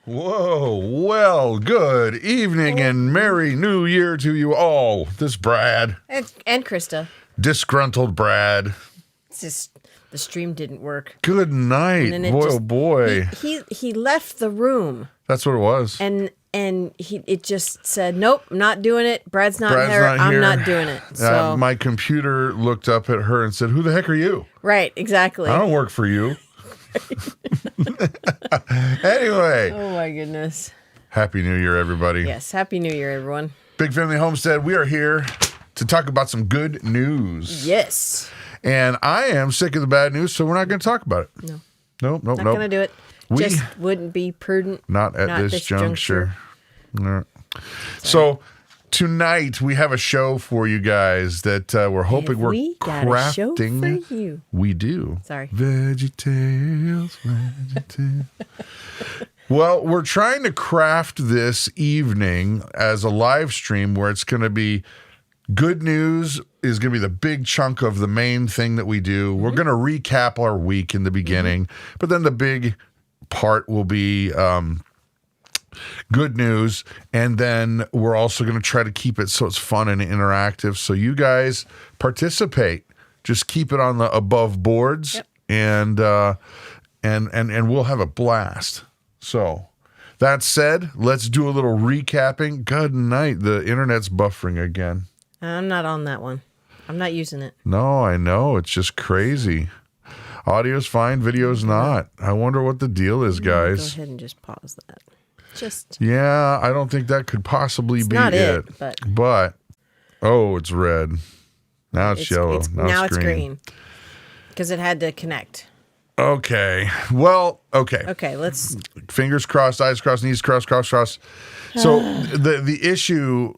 Whoa, well, good evening and Merry New Year to you all. This Brad. And Christa. Disgruntled Brad. It's just, the stream didn't work. Good night. Boy, oh boy. He left the room. That's what it was. And it just said, nope, I'm not doing it. Brad's not here. I'm not doing it. So my computer looked up at her and said, who the heck are you? Right, exactly. I don't work for you. Anyway. Oh my goodness. Happy New Year, everybody. Yes, Happy New Year, everyone. Big Family Homestead, we are here to talk about some good news. Yes. And I am sick of the bad news, so we're not going to talk about it. No. Nope. Not going to do it. Just wouldn't be prudent. Not at this juncture. No. So tonight we have a show for you guys that we're hoping we're got crafting. A show for you. We do. Sorry. VeggieTales. Well, we're trying to craft this evening as a live stream where it's going to be good news is going to be the big chunk of the main thing that we do. We're going to recap our week in the beginning, but then the big part will be good news, and then we're also going to try to keep it so it's fun and interactive. So you guys participate. Just keep it on the above boards, and we'll have a blast. So that said, let's do a little recapping. Good night. The internet's buffering again. I'm not on that one. I'm not using it. No, I know. It's just crazy. Audio's fine, video's not. I wonder what the deal is, guys. Go ahead and just pause that. Yeah, I don't think that could possibly be not it. But oh, it's red. Now it's yellow. Now it's green. Because it had to connect. Okay. Well, okay. Okay, let's... Fingers crossed, eyes crossed, knees crossed, cross. So the issue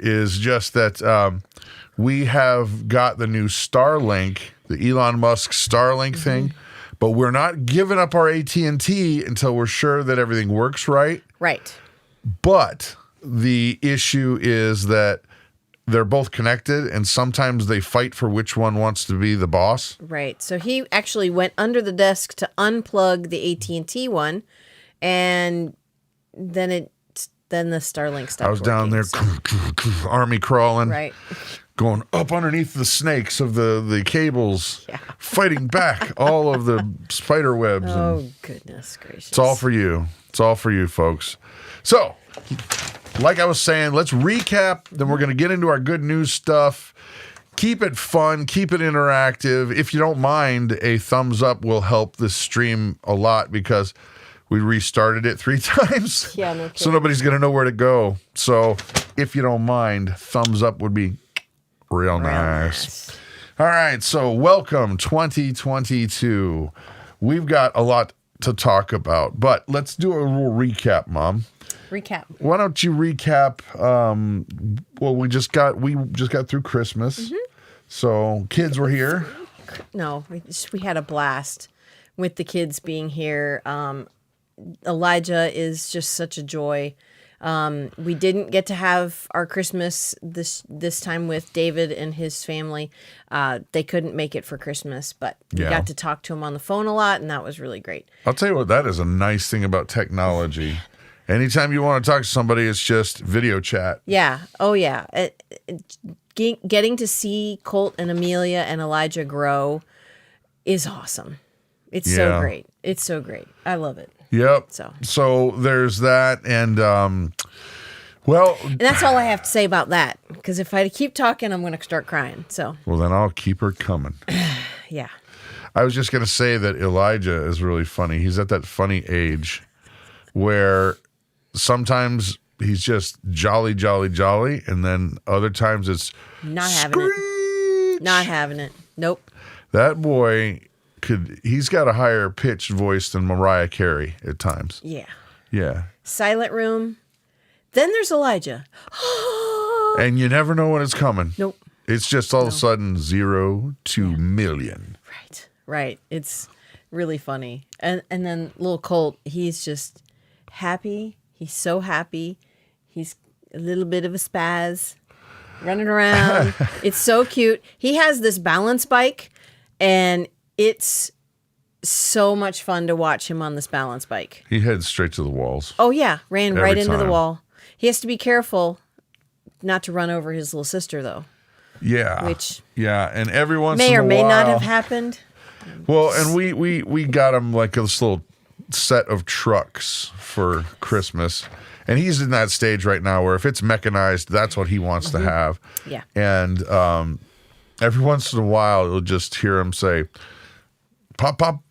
is just that we have got the new Starlink, the Elon Musk Starlink thing, but we're not giving up our AT&T until we're sure that everything works right. Right. But the issue is that they're both connected, and sometimes they fight for which one wants to be the boss. Right. So he actually went under the desk to unplug the AT&T one, and then the Starlink stopped. I was down there, army crawling, right, going up underneath the snakes of the cables, fighting back all of the spider webs. Oh, goodness gracious. It's all for you. It's all for you, folks. So, like I was saying, let's recap. Then we're going to get into our good news stuff. Keep it fun. Keep it interactive. If you don't mind, a thumbs up will help this stream a lot because we restarted it 3 times. Yeah, no kidding. So nobody's going to know where to go. So if you don't mind, thumbs up would be real nice. All right. So welcome 2022. We've got a lot to talk about, but let's do a little recap, Mom. Recap. Why don't you recap? Well, we just got through Christmas. So kids were here. No, we had a blast with the kids being here. Elijah is just such a joy. We didn't get to have our Christmas this time with David and his family. They couldn't make it for Christmas, but we got to talk to him on the phone a lot, and that was really great. I'll tell you what, that is a nice thing about technology. Anytime you want to talk to somebody, it's just video chat. Yeah. Oh, yeah. Getting to see Colt and Amelia and Elijah grow is awesome. It's so great. It's so great. I love it. Yep. So there's that. And, and that's all I have to say about that. Because if I keep talking, I'm going to start crying. So. Well, then I'll keep her coming. Yeah. I was just going to say that Elijah is really funny. He's at that funny age where sometimes he's just jolly, and then other times it's not having it. Not having it. Nope. That boy he's got a higher pitched voice than Mariah Carey at times. Yeah. Silent room. Then there's Elijah. And you never know when it's coming. Nope. It's just all of a sudden 0 to million. Right. It's really funny. And then little Colt, he's just happy. He's so happy. He's a little bit of a spaz running around. It's so cute. He has this balance bike, and it's so much fun to watch him on this balance bike. He heads straight to the walls. Oh, yeah. Ran Every right into the time. wall. He has to be careful not to run over his little sister, though. Yeah. Which and every once in a while. may or may not have happened. Well, and we got him like this little set of trucks for Christmas. And he's in that stage right now where if it's mechanized, that's what he wants to have. Yeah. And every once in a while, you'll just hear him say, pop, pop,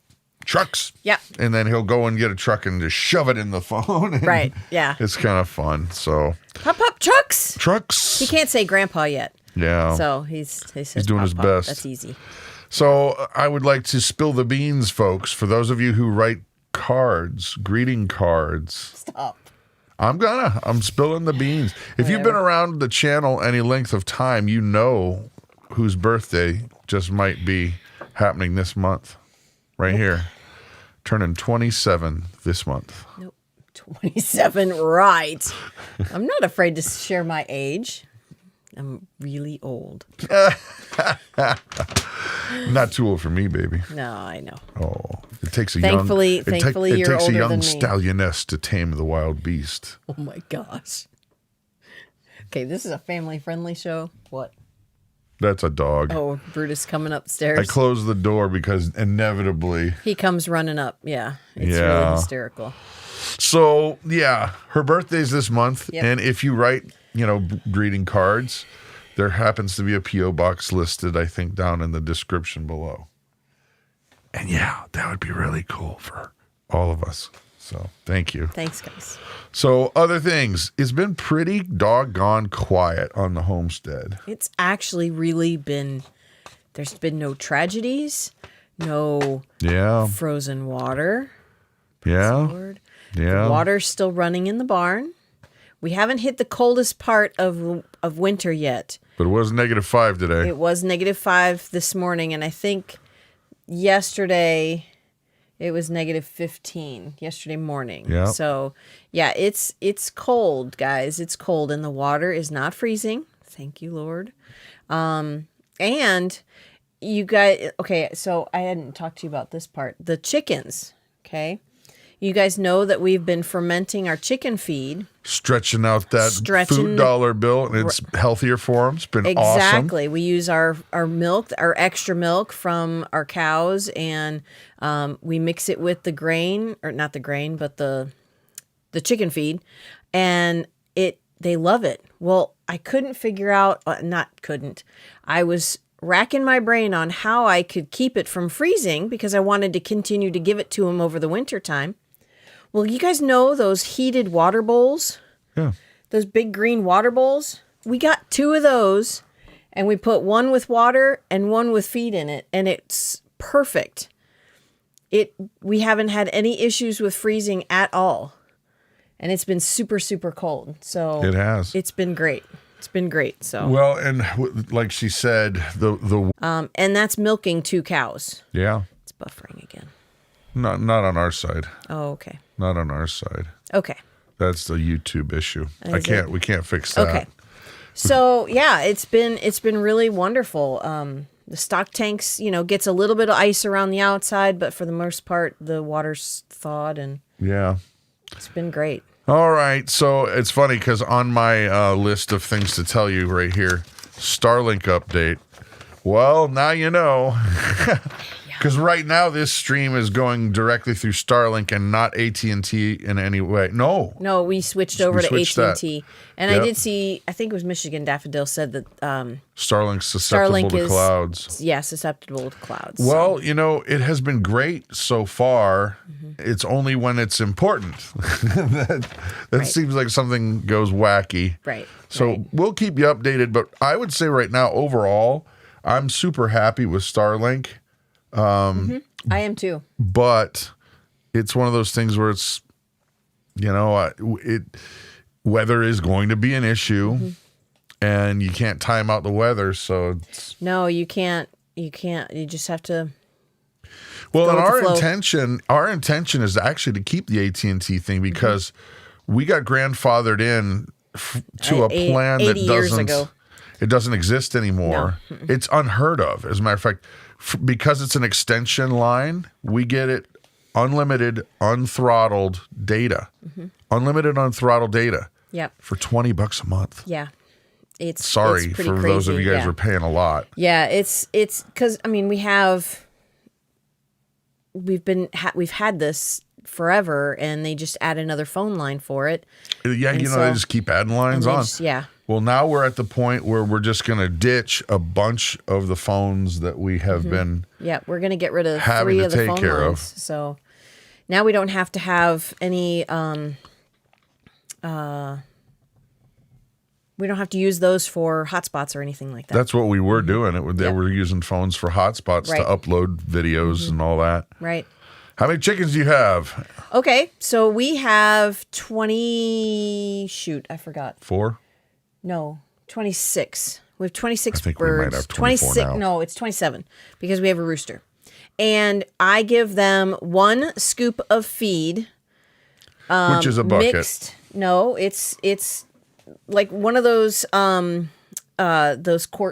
trucks. Yep. And then he'll go and get a truck and just shove it in the phone. And Right, yeah. It's kind of fun. So Pop, pop, trucks. trucks. He can't say grandpa yet. Yeah. So he says doing pop, his pop. best. That's easy. So I would like to spill the beans, folks, for those of you who write cards, greeting cards. Stop. I'm spilling the beans. If you've been around the channel any length of time, you know whose birthday just might be happening this month. Right here. Turning 27 this month. Nope. 27, right. I'm not afraid to share my age. I'm really old. Not too old for me, baby. No, I know. Oh, it takes a Thankfully, young, thankfully it you're takes a older young than me. stallioness to tame the wild beast. Oh my gosh. Okay, this is a family-friendly show. What? That's a dog. Oh, Brutus coming upstairs. I closed the door because inevitably. He comes running up. Yeah, it's Yeah. really hysterical. So yeah, her birthday's this month, Yep. and if you write, greeting cards, there happens to be a PO box listed, I think, down in the description below. And yeah, that would be really cool for all of us. So thank you. Thanks, guys. So other things, it's been pretty doggone quiet on the homestead. It's actually really been. There's been no tragedies, no Yeah, frozen water. yeah, Lord. yeah. The water's still running in the barn. We haven't hit the coldest part of winter yet. But it was -5 today. It was -5 this morning, and I think yesterday it was -15 yesterday morning. Yeah. So yeah, it's cold, guys. It's cold, and the water is not freezing. Thank you, Lord. And you guys, okay, so I hadn't talked to you about this part. The chickens, okay? You guys know that we've been fermenting our chicken feed. Stretching out that food dollar bill, and it's healthier for them. It's been awesome. Exactly. We use our milk, our extra milk from our cows, and we mix it with the grain, or not the grain, but the chicken feed, and they love it. Well, I couldn't figure out, I was racking my brain on how I could keep it from freezing because I wanted to continue to give it to them over the winter time. Well, you guys know those heated water bowls? Yeah. Those big green water bowls? We got 2 of those, and we put one with water and one with feed in it, and it's perfect. We haven't had any issues with freezing at all. And it's been super, super cold. So It has. It's been great. It's been great. So Well, and like she said, the and that's milking 2 cows. yeah, It's buffering again. not on our side. Oh, okay. Not on our side. Okay. That's the YouTube issue. Is We can't fix that. Okay. So yeah, it's been really wonderful. The stock tanks, gets a little bit of ice around the outside, but for the most part, the water's thawed, and Yeah. it's been great. All right. So it's funny because on my list of things to tell you right here, Starlink update. Well, now you know. Because right now this stream is going directly through Starlink and not AT&T in any way. No. No, we switched over to switched AT&T. And Yep. I did see, I think it was Michigan Daffodil said that, Starlink's susceptible Starlink to is clouds. yeah, susceptible to clouds. Well, it has been great so far. Mm-hmm. It's only when it's important. that Right. seems like something goes wacky. Right. So right. we'll keep you updated. But I would say right now, overall, I'm super happy with Starlink. I am too. But it's one of those things where it's, weather is going to be an issue. Mm-hmm. And you can't time out the weather. So it's. No, you can't. You just have to. Well, and with the our intention is actually to keep the AT&T thing because we got grandfathered in to a plan that 80 years ago. doesn't exist anymore. No. It's unheard of. As a matter of fact, because it's an extension line, we get it unlimited, unthrottled data. Unlimited, unthrottled data. Yep. For $20 a month. Yeah. It's Sorry pretty for crazy. those of you guys who are paying a lot. Yeah, it's because I mean we've had this forever, and they just add another phone line for it. Yeah, and they just keep adding lines on. Yeah. Well, now we're at the point where we're just going to ditch a bunch of the phones that we have been. Yeah, we're going to get rid of having 3 to of the take phone care lines. of. So now we don't have to have any. We don't have to use those for hotspots or anything like that. That's what we were doing. They were using phones for hotspots to upload videos and all that. Right. How many chickens do you have? Okay, so we have 20. Shoot, I forgot. 4? No, 26. We have 26 I think birds. we might have 24 now. No, it's 27 because we have a rooster. And I give them 1 scoop of feed. Which is a bucket. Mixed. No, it's like one of those quart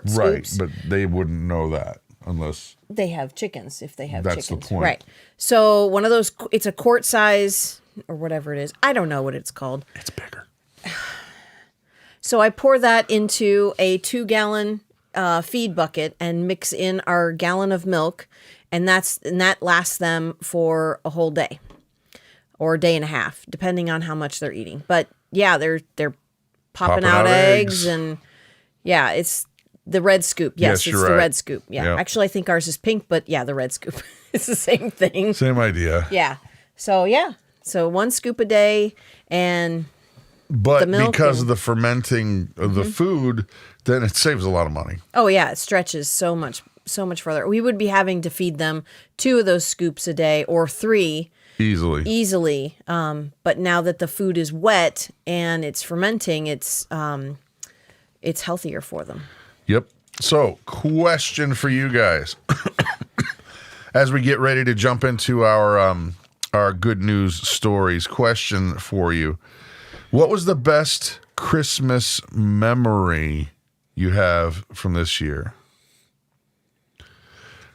scoops. Right, but they wouldn't know that unless they have chickens. If they have that's chickens, the point. right? So one of those. It's a quart size or whatever it is. I don't know what it's called. It's bigger. So I pour that into a 2-gallon feed bucket and mix in our gallon of milk, and that lasts them for a whole day or a day and a half, depending on how much they're eating. But yeah, they're popping out eggs, and yeah, it's the red scoop. Yes, it's the red scoop. Yeah. Yep. Actually, I think ours is pink, but yeah, the red scoop. It's the same thing. Same idea. Yeah. So 1 scoop a day, and but because of the fermenting of the food, then it saves a lot of money. Oh yeah, it stretches so much further. We would be having to feed them 2 of those scoops a day or 3 easily. But now that the food is wet and it's fermenting, it's healthier for them. Yep. So, question for you guys, as we get ready to jump into our good news stories. Question for you: what was the best Christmas memory you have from this year?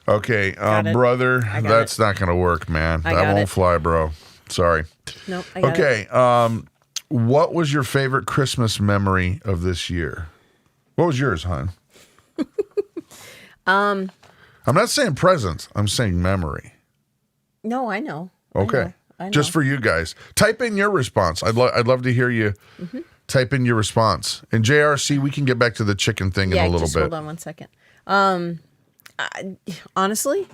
Okay, brother, that's not going to work, man. That won't fly, bro. Sorry. Nope. I got it. What was your favorite Christmas memory of this year? What was yours, hon? I'm not saying presents. I'm saying memory. No, I know. Okay. I know. Just for you guys. Type in your response. I'd love to hear you type in your response. And JRC, we can get back to the chicken thing in a little bit. Hold on 1 second. Honestly,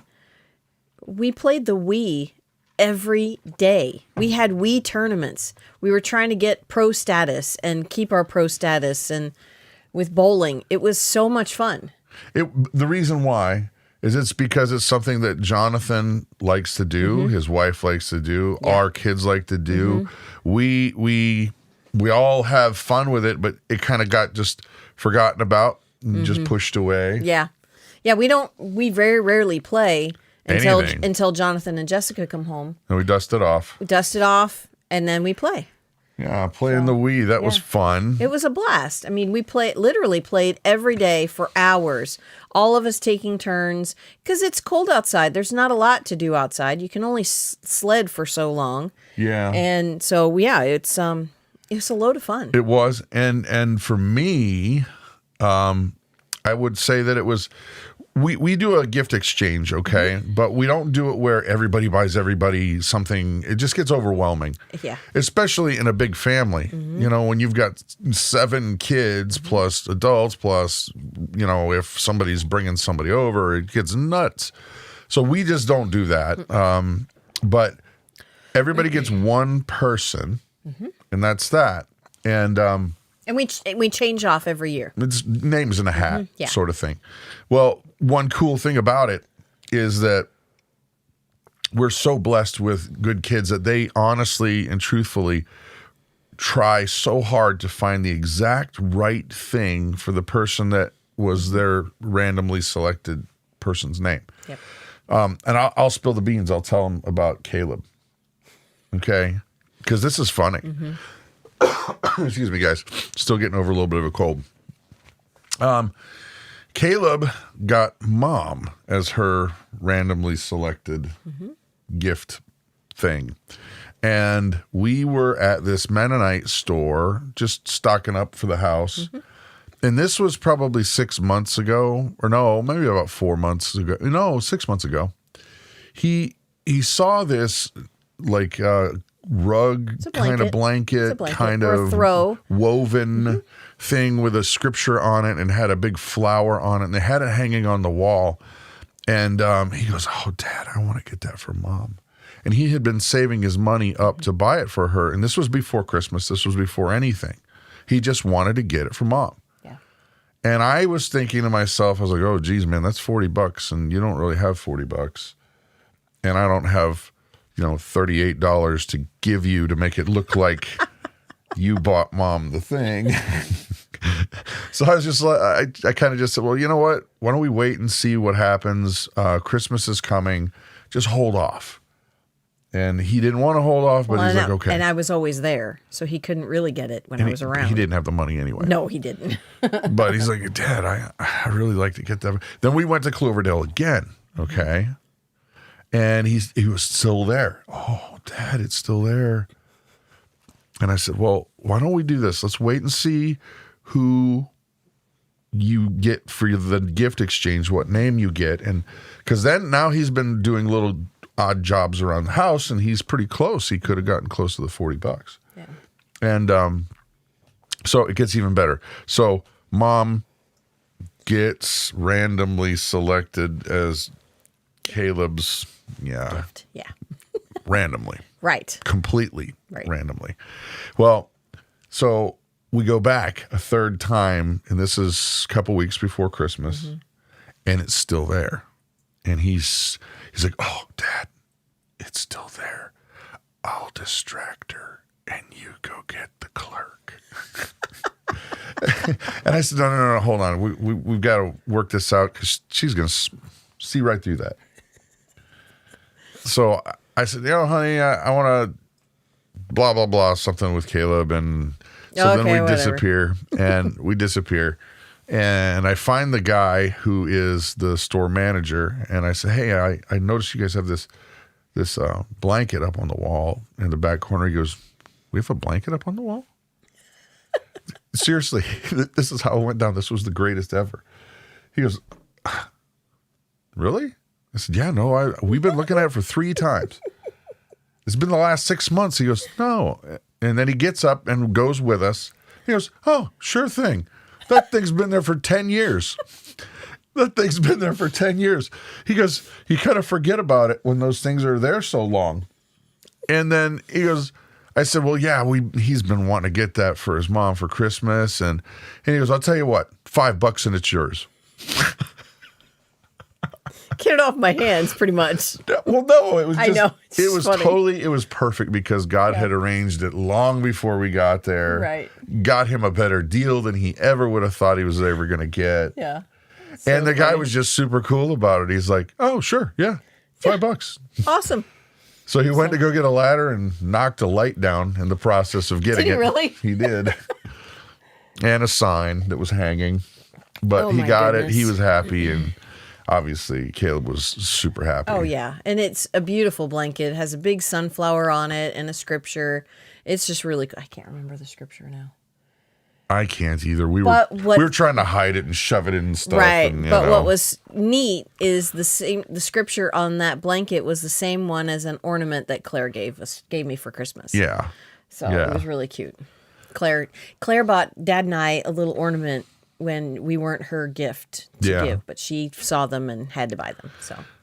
we played the Wii every day. We had Wii tournaments. We were trying to get pro status and keep our pro status, and with bowling, it was so much fun. The reason why is it's because it's something that Jonathan likes to do, his wife likes to do, our kids like to do. We all have fun with it, but it kind of got just forgotten about, and just pushed away. Yeah. Yeah, we very rarely play Anything. until Jonathan and Jessica come home. And we dust it off. We dust it off, and then we play. Yeah, playing the Wii, that was fun. It was a blast. I mean, we literally played every day for hours, all of us taking turns, because it's cold outside. There's not a lot to do outside. You can only sled for so long. Yeah. And so, yeah, it's a load of fun. It was. And for me, I would say that it was, we do a gift exchange, okay? But we don't do it where everybody buys everybody something. It just gets overwhelming. Yeah. Especially in a big family. You know, when you've got 7 kids plus adults plus, you know, if somebody's bringing somebody over, it gets nuts. So we just don't do that. But everybody gets one person, and that's that. And we change off every year. It's names in a hat sort of thing. Well, one cool thing about it is that we're so blessed with good kids that they honestly and truthfully try so hard to find the exact right thing for the person that was their randomly selected person's name. Yep. And I'll spill the beans. I'll tell them about Caleb. Okay? Because this is funny. Excuse me, guys. Still getting over a little bit of a cold. Caleb got mom as her randomly selected gift thing. And we were at this Mennonite store just stocking up for the house. And this was probably 6 months ago, or no, maybe about 4 months ago. No, 6 months ago. He saw this like rug kind of blanket kind of throw woven thing with a scripture on it and had a big flower on it, and they had it hanging on the wall. And he goes, "Oh, Dad, I want to get that for Mom." And he had been saving his money up to buy it for her. And this was before Christmas. This was before anything. He just wanted to get it for Mom. Yeah. And I was thinking to myself, I was like, "Oh, geez, man, that's $40, and you don't really have $40, and I don't have, $38 to give you to make it look like you bought Mom the thing." So I was just like, I kind of just said, "Well, you know what? Why don't we wait and see what happens? Christmas is coming. Just hold off." And he didn't want to hold off, but he's like, "Okay." And I was always there, so he couldn't really get it when I was around. He didn't have the money ananyway. No, he didn't. But he's like, "Dad, I really like to get that." Then we went to Cloverdale again, okay? And he was still there. "Oh, Dad, it's still there." And I said, "Well, why don't we do this? Let's wait and see who you get for the gift exchange, what name you get." And because now he's been doing little odd jobs around the house, and he's pretty close. He could have gotten close to the $40. Yeah. And so it gets even better. So Mom gets randomly selected as Caleb's gift. Yeah. Randomly. Right. Completely randomly. Well, so we go back a third time, and this is a couple weeks before Christmas, and it's still there. And he's like, "Oh, Dad, it's still there. I'll distract her, and you go get the clerk." And I said, No, hold on. We've got to work this out, because she's going to see right through that. So I said, "Honey, I want to blah, blah, blah, something with Caleb." And so then we disappear, and we disappear. And I find the guy who is the store manager, and I say, "Hey, I noticed you guys have this blanket up on the wall in the back corner." He goes, "We have a blanket up on the wall?" Seriously, this is how it went down. This was the greatest ever. He goes, "Really?" I said, "Yeah, no, we've been looking at it for 3 times. It's been the last 6 months." He goes, "No." And then he gets up and goes with us. He goes, "Oh, sure thing. That thing's been there for 10 years. That thing's been there for 10 years. He goes, "You kind of forget about it when those things are there so long." And then he goes, I said, "Well, yeah, he's been wanting to get that for his mom for Christmas." And he goes, "I'll tell you what, $5 and it's yours." Get it off my hands, pretty much. Well, no, it was just, I know. It was funny. it was perfect, because God had arranged it long before we got there. Right. Got him a better deal than he ever would have thought he was ever going to get. Yeah. And the guy was just super cool about it. He's like, "Oh, sure. Yeah. $5. Awesome. So he went to go get a ladder and knocked a light down in the process of getting Did he it. really? He did. And a sign that was hanging. But he got it. He was happy, and obviously Caleb was super happy. Oh, yeah. And it's a beautiful blanket. It has a big sunflower on it and a scripture. It's just really, I can't remember the scripture now. I can't either. We were trying to hide it and shove it in and stuff. Right. And, but what was neat is the scripture on that blanket was the same one as an ornament that Claire gave me for Christmas. Yeah. So it was really cute. Claire bought Dad and I a little ornament when we weren't her gift to give, but she saw them and had to buy them.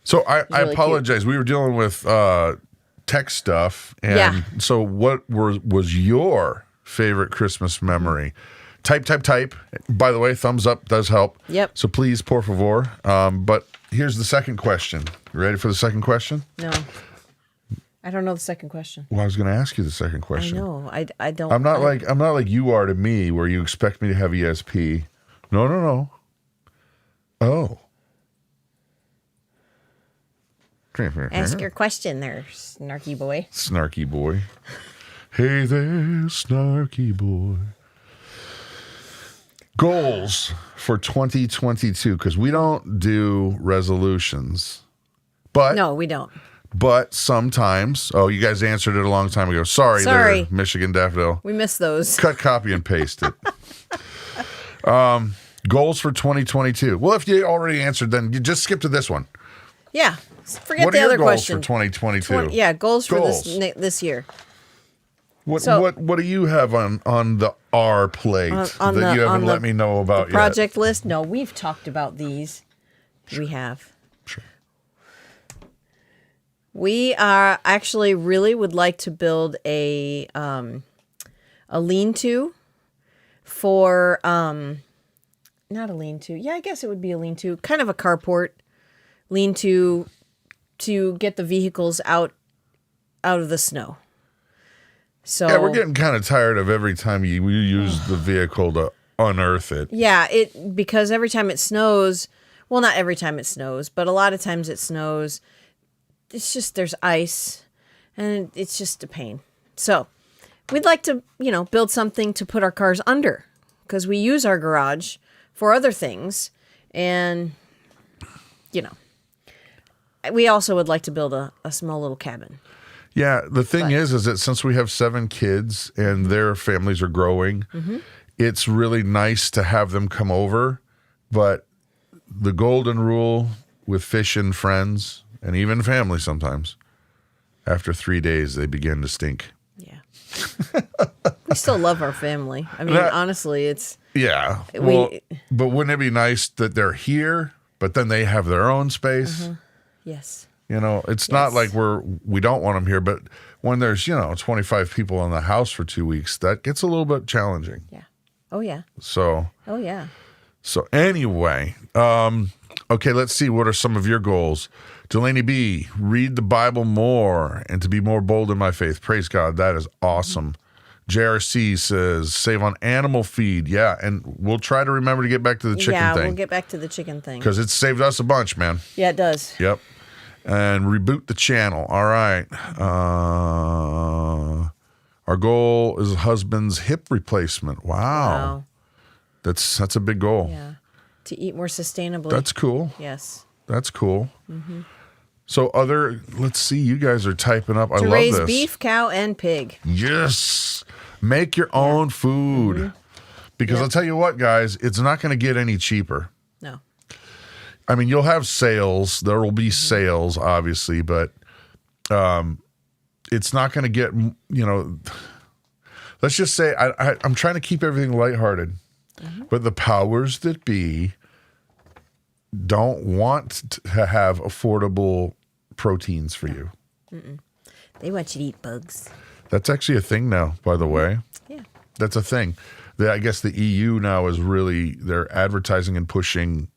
So I really apologize. Cute. We were dealing with tech stuff, and so what was your favorite Christmas memory? Type. By the way, thumbs up does help. Yep. So please, por favor. But here's the second question. You ready for the second question? No. I don't know the second question. Well, I was going to ask you the second question. I know. I don't. I'm not like you are to me, where you expect me to have ESP. No. Oh. Ask your question there, snarky boy. Snarky boy. Hey there, snarky boy. Goals for 2022, because we don't do resolutions. But No, we don't. But sometimes, you guys answered it a long time ago. Sorry. There, Michigan Daffodil. We missed those. Cut, copy, and paste it. Goals for 2022. Well, if you already answered, then you just skip to this one. Yeah. Forget the other question. What are your goals for 2022? Goals for this year. What do you have on the R plate that you haven't let me know about yet? Project list? No, we've talked about these. Sure. We have. Sure. We are actually really would like to build a lean-to for not a lean-to. Yeah, I guess it would be a lean-to, kind of a carport lean-to to get the vehicles out of the snow. So yeah, we're getting kind of tired of every time you use the vehicle to unearth it. Yeah, because every time it snows, well, not every time it snows, but a lot of times it snows. It's just there's ice, and it's just a pain. So we'd like to, build something to put our cars under, because we use our garage for other things, and we also would like to build a small little cabin. Yeah, the thing is that since we have 7 kids and their families are growing, it's really nice to have them come over. But the golden rule with fish and friends, and even family sometimes, after 3 days, they begin to stink. Yeah. We still love our family. I mean, honestly, it's... Yeah. But wouldn't it be nice that they're here, but then they have their own space? Yes. It's not like we don't want them here, but when there's, 25 people in the house for 2 weeks, that gets a little bit challenging. Yeah. Oh, yeah. So. Oh, yeah. So anyway, okay, let's see. What are some of your goals? Delaney B, read the Bible more and to be more bold in my faith. Praise God. That is awesome. JRC says, save on animal feed. Yeah, and we'll try to remember to get back to the chicken thing. Yeah, we'll get back to the chicken thing. Because it's saved us a bunch, man. Yeah, it does. Yep. And reboot the channel. All right. Our goal is husband's hip replacement. Wow. That's a big goal. Yeah. To eat more sustainably. That's cool. Yes. That's cool. So let's see, you guys are typing up. I love this. To raise beef, cow, and pig. Yes. Make your own food. Because I'll tell you what, guys, it's not going to get any cheaper. No. I mean, you'll have sales. There will be sales, obviously, but it's not going to get, let's just say I'm trying to keep everything lighthearted. But the powers that be don't want to have affordable proteins for you. They want you to eat bugs. That's actually a thing now, by the way. Yeah. That's a thing. I guess the EU now is they're advertising and pushing,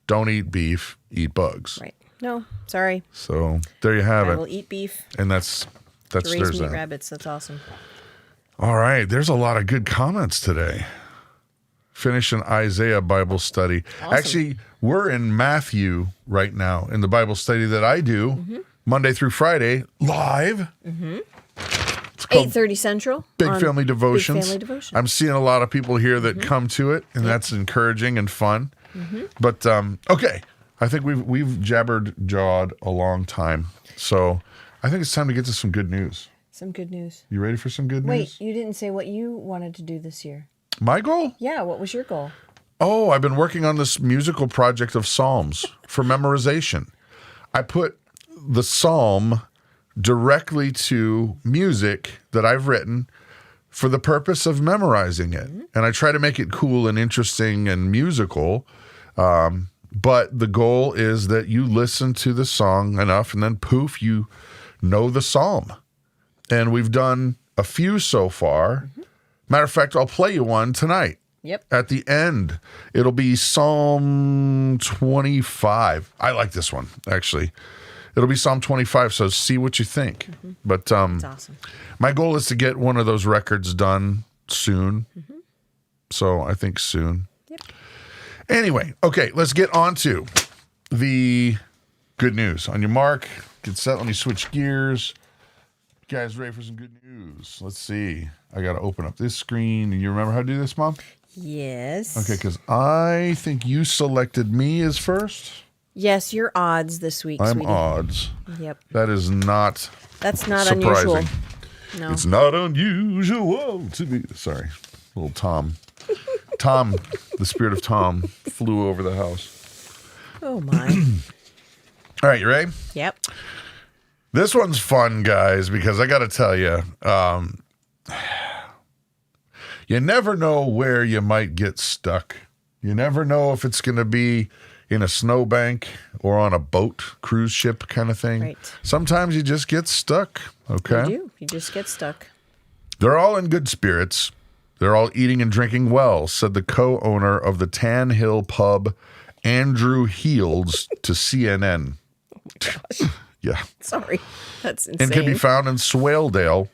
don't eat beef, eat bugs. Right. No, sorry. So there you have it. I will eat beef. And that's to raise there's meat that. rabbits. That's awesome. All right. There's a lot of good comments today. Finish an Isaiah Bible study. Awesome. Actually, we're in Matthew right now in the Bible study that I do Monday through Friday live. It's called 8:30 Central. Big Family Devotions. Big Family Devotion. I'm seeing a lot of people here that come to it, and that's encouraging and fun. But okay, I think we've jawed a long time, so I think it's time to get to some good news. Some good news. You ready for some good news? Wait, you didn't say what you wanted to do this year. My goal? Yeah, what was your goal? Oh, I've been working on this musical project of Psalms for memorization. I put the Psalm directly to music that I've written for the purpose of memorizing it. And I try to make it cool and interesting and musical. But the goal is that you listen to the song enough and then poof, you know the Psalm. And we've done a few so far. Matter of fact, I'll play you one tonight. Yep. At the end, it'll be Psalm 25. I like this one, actually. It'll be Psalm 25, so see what you think. But That's awesome. My goal is to get one of those records done soon. So I think soon. Yep. Anyway, okay, let's get on to the good news. On your mark, get set, let me switch gears. guys ready for some good news? Let's see. I got to open up this screen. And you remember how to do this, Mom? Yes. Okay, because I think you selected me as first. Yes, you're odds this week, I'm sweetie. odds. Yep. That's not surprising. Unusual. No. It's not unusual to be. Sorry, little Tom. Tom, the spirit of Tom, flew over the house. Oh, my. All right, you ready? Yep. This one's fun, guys, because I got to tell you, you never know where you might get stuck. You never know if it's going to be in a snowbank or on a boat, cruise ship kind of thing. Right. Sometimes you just get stuck, okay? You do. You just get stuck. They're all in good spirits. They're all eating and drinking well, said the co-owner of the Tan Hill pub, Andrew Heals, to CNN. Oh, my gosh. Yeah. Sorry. That's insane. And can be found in Swaledale,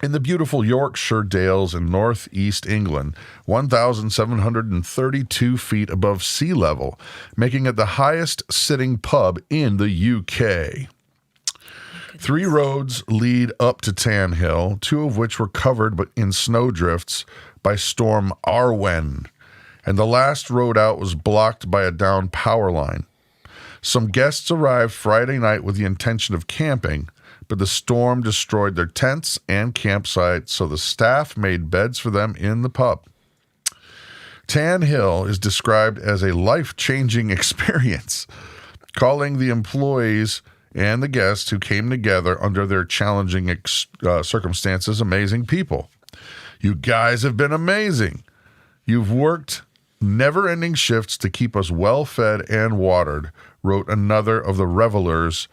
in the beautiful Yorkshire Dales in northeast England, 1,732 feet above sea level, making it the highest sitting pub in the UK. 3 roads lead up to Tan Hill, 2 of which were covered in snowdrifts by Storm Arwen, and the last road out was blocked by a downed power line. Some guests arrived Friday night with the intention of camping, but the storm destroyed their tents and campsite, so the staff made beds for them in the pub. Tan Hill is described as a life-changing experience, calling the employees and the guests who came together under their challenging circumstances amazing people. You guys have been amazing. You've worked never-ending shifts to keep us well-fed and watered, wrote another of the revelers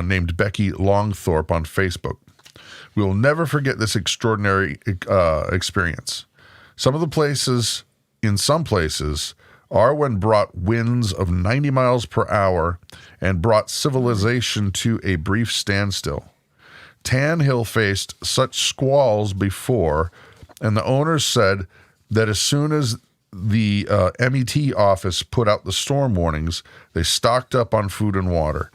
named Becky Longthorpe on Facebook. We will never forget this extraordinary experience. In some places, Arwen brought winds of 90 miles per hour and brought civilization to a brief standstill. Tan Hill faced such squalls before, and the owners said that as soon as the MET office put out the storm warnings, they stocked up on food and water.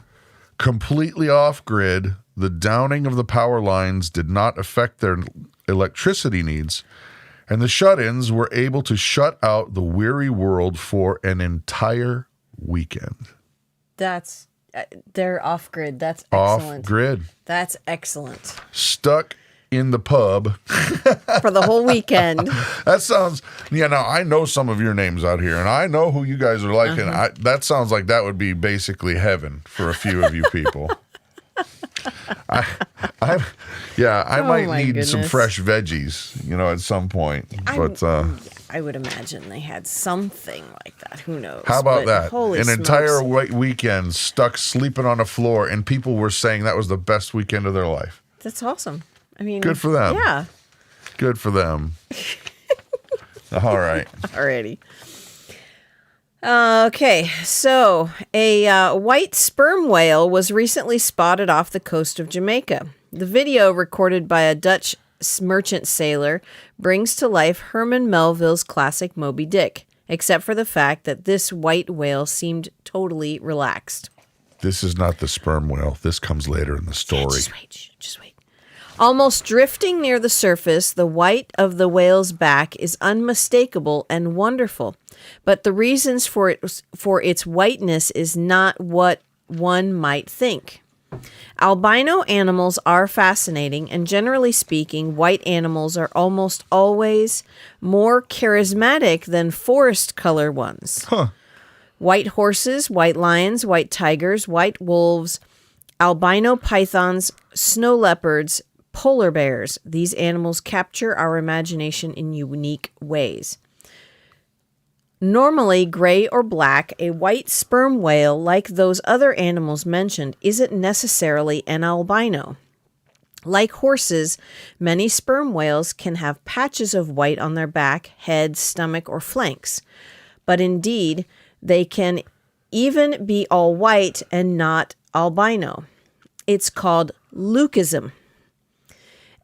Completely off-grid, the downing of the power lines did not affect their electricity needs, and the shut-ins were able to shut out the weary world for an entire weekend. They're off-grid. That's excellent. Off-grid. That's excellent. Stuck in the pub. For the whole weekend. That sounds, now I know some of your names out here, and I know who you guys are like, and that sounds like that would be basically heaven for a few of you people. I might need some fresh veggies, at some point. But I would imagine they had something like that. Who knows? How about that? Holy An smokes. entire weekend stuck sleeping on a floor, and people were saying that was the best weekend of their life. That's awesome. I mean, good for them. Yeah. Good for them. All right. Alrighty. Okay, so a white sperm whale was recently spotted off the coast of Jamaica. The video, recorded by a Dutch merchant sailor, brings to life Herman Melville's classic Moby Dick, except for the fact that this white whale seemed totally relaxed. This is not the sperm whale. This comes later in the story. Yeah, just wait. Almost drifting near the surface, the white of the whale's back is unmistakable and wonderful. But the reasons for its whiteness is not what one might think. Albino animals are fascinating, and generally speaking, white animals are almost always more charismatic than forest color ones. Huh. White horses, white lions, white tigers, white wolves, albino pythons, snow leopards, polar bears. These animals capture our imagination in unique ways. Normally gray or black, a white sperm whale, like those other animals mentioned, isn't necessarily an albino. Like horses, many sperm whales can have patches of white on their back, head, stomach, or flanks. But indeed, they can even be all white and not albino. It's called leucism,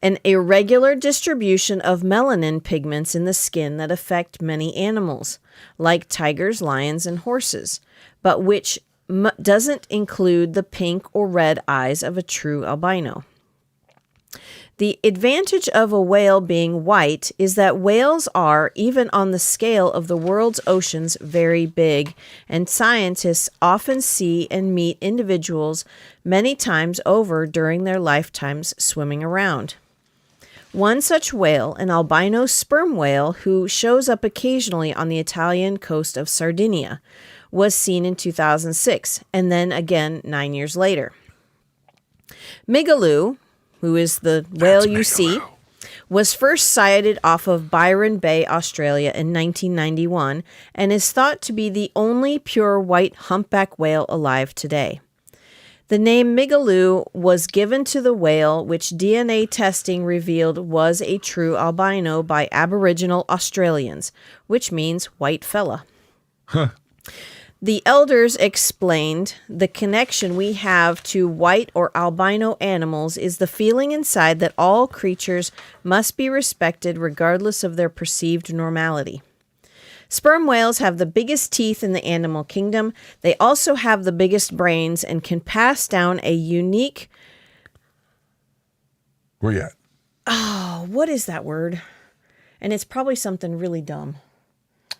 an irregular distribution of melanin pigments in the skin that affect many animals, like tigers, lions, and horses, but which doesn't include the pink or red eyes of a true albino. The advantage of a whale being white is that whales are, even on the scale of the world's oceans, very big, and scientists often see and meet individuals many times over during their lifetimes swimming around. One such whale, an albino sperm whale who shows up occasionally on the Italian coast of Sardinia, was seen in 2006, and then again 9 years later. Migaloo, who is the whale you see, was first sighted off of Byron Bay, Australia in 1991, and is thought to be the only pure white humpback whale alive today. The name Migaloo was given to the whale, which DNA testing revealed was a true albino by Aboriginal Australians, which means white fella. Huh. The elders explained the connection we have to white or albino animals is the feeling inside that all creatures must be respected regardless of their perceived normality. Sperm whales have the biggest teeth in the animal kingdom. They also have the biggest brains and can pass down a unique... Where you at? Oh, what is that word? And it's probably something really dumb.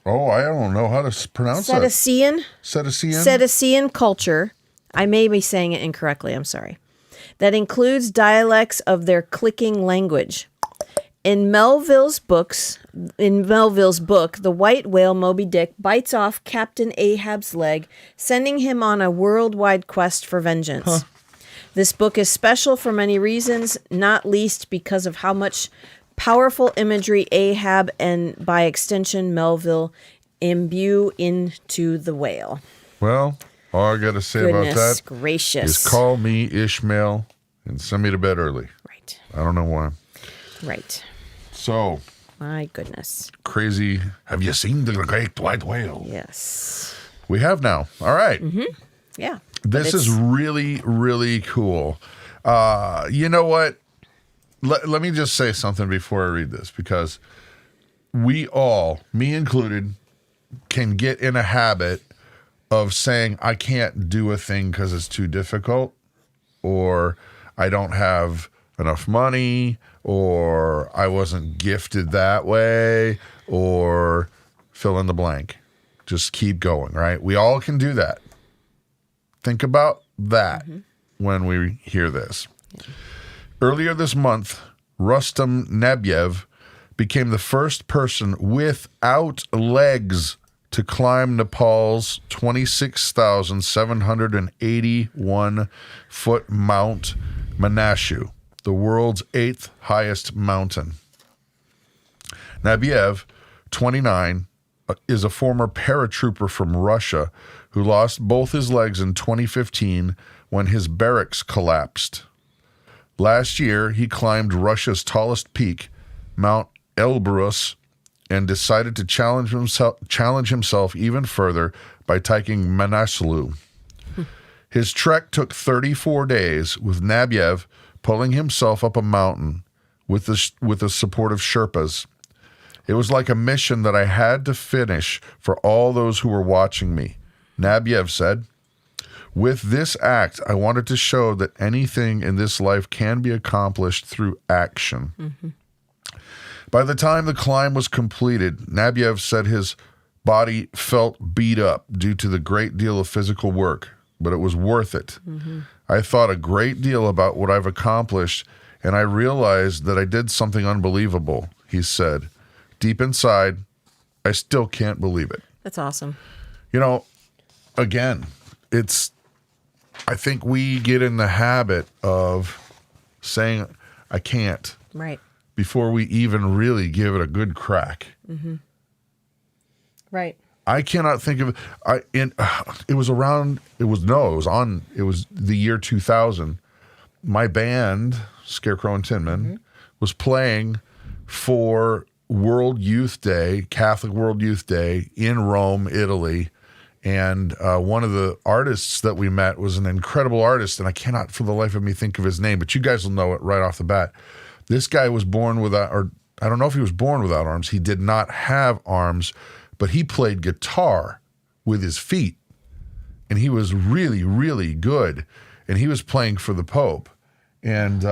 Oh, I don't know how to pronounce that. Cetacean? Cetacean? Cetacean culture. I may be saying it incorrectly, I'm sorry. That includes dialects of their clicking language. In Melville's book, the white whale Moby Dick bites off Captain Ahab's leg, sending him on a worldwide quest for vengeance. Huh. This book is special for many reasons, not least because of how much powerful imagery Ahab and, by extension, Melville imbue into the whale. Well, all I got to say about that gracious. is call me Ishmael and send me to bed early. Right. I don't know why. Right. So. My goodness. Crazy. Have you seen the great white whale? Yes. We have now. All right. Mm-hmm. Yeah. This is really, really cool. You know what? Let me just say something before I read this, because we all, me included, can get in a habit of saying, I can't do a thing because it's too difficult, or I don't have enough money, or I wasn't gifted that way, or fill in the blank. Just keep going, right? We all can do that. Think about that when we hear this. Yeah. Earlier this month, Rustam Nabiev became the first person without legs to climb Nepal's 26,781-foot Mount Manashu, the world's 8th highest mountain. Nabiev, 29, is a former paratrooper from Russia who lost both his legs in 2015 when his barracks collapsed. Last year, he climbed Russia's tallest peak, Mount Elbrus, and decided to challenge himself even further by taking Manaslu. His trek took 34 days, with Nabiev pulling himself up a mountain with the support of Sherpas. It was like a mission that I had to finish for all those who were watching me. Nabiev said, "With this act, I wanted to show that anything in this life can be accomplished through action." Mm-hmm. By the time the climb was completed, Nabiev said his body felt beat up due to the great deal of physical work, but it was worth it. Mm-hmm. I thought a great deal about what I've accomplished, and I realized that I did something unbelievable, he said. Deep inside, I still can't believe it. That's awesome. You know, again, I think we get in the habit of saying, I can't. Right. Before we even really give it a good crack. Mm-hmm. Right. I cannot think of it was the year 2000. My band, Scarecrow and Tinman, was playing for World Youth Day, Catholic World Youth Day in Rome, Italy. And one of the artists that we met was an incredible artist, and I cannot for the life of me think of his name, but you guys will know it right off the bat. This guy was born without, or I don't know if he was born without arms. He did not have arms, but he played guitar with his feet, and he was really, really good. And he was playing for the Pope. And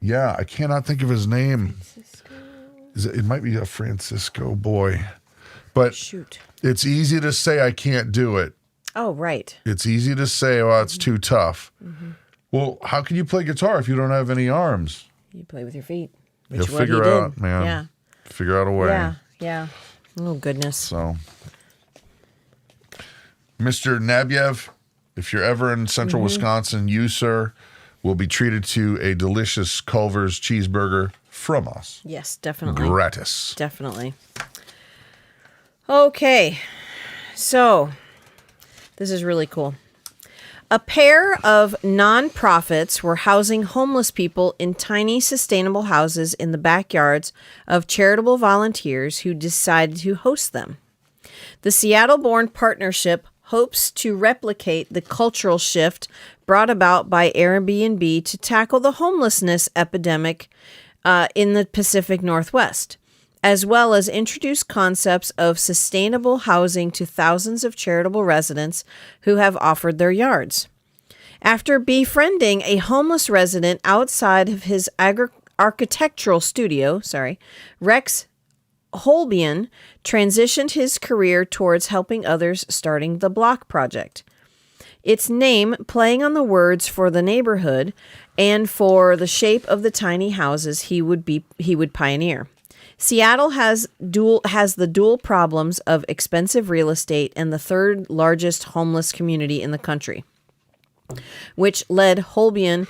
Yeah, I cannot think of his name. It might be a Francisco boy. But Shoot. It's easy to say I can't do it. Oh, right. It's easy to say, well, it's too tough. Well, how can you play guitar if you don't have any arms? You play with your feet. You'll figure out, man. Yeah. Figure out a way. Yeah. Yeah. Oh, goodness. So, Mr. Nabiev, if you're ever in central Wisconsin, you, sir, will be treated to a delicious Culver's cheeseburger from us. Yes, definitely. Gratis. Definitely. Okay. So, this is really cool. A pair of nonprofits were housing homeless people in tiny sustainable houses in the backyards of charitable volunteers who decided to host them. The Seattle-born partnership hopes to replicate the cultural shift brought about by Airbnb to tackle the homelessness epidemic in the Pacific Northwest, as well as introduce concepts of sustainable housing to thousands of charitable residents who have offered their yards. After befriending a homeless resident outside of his architectural studio, Rex Holbein transitioned his career towards helping others starting the Block Project. Its name playing on the words for the neighborhood and for the shape of the tiny houses he would pioneer. Seattle has the dual problems of expensive real estate and the third largest homeless community in the country, which led Holbein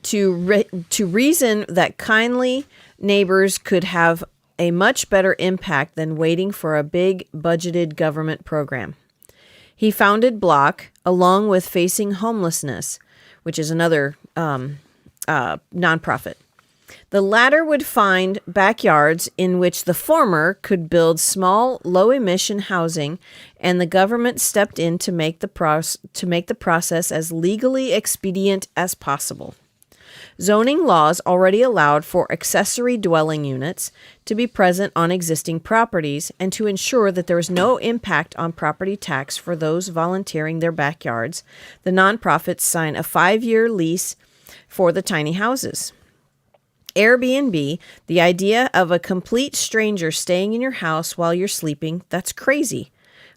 to reason that kindly neighbors could have a much better impact than waiting for a big budgeted government program. He founded Block along with Facing Homelessness, which is another nonprofit. The latter would find backyards in which the former could build small, low-emission housing, and the government stepped in to make the process as legally expedient as possible. Zoning laws already allowed for accessory dwelling units to be present on existing properties and to ensure that there was no impact on property tax for those volunteering their backyards. The nonprofits sign a 5-year lease for the tiny houses. Airbnb, the idea of a complete stranger staying in your house while you're sleeping, that's crazy,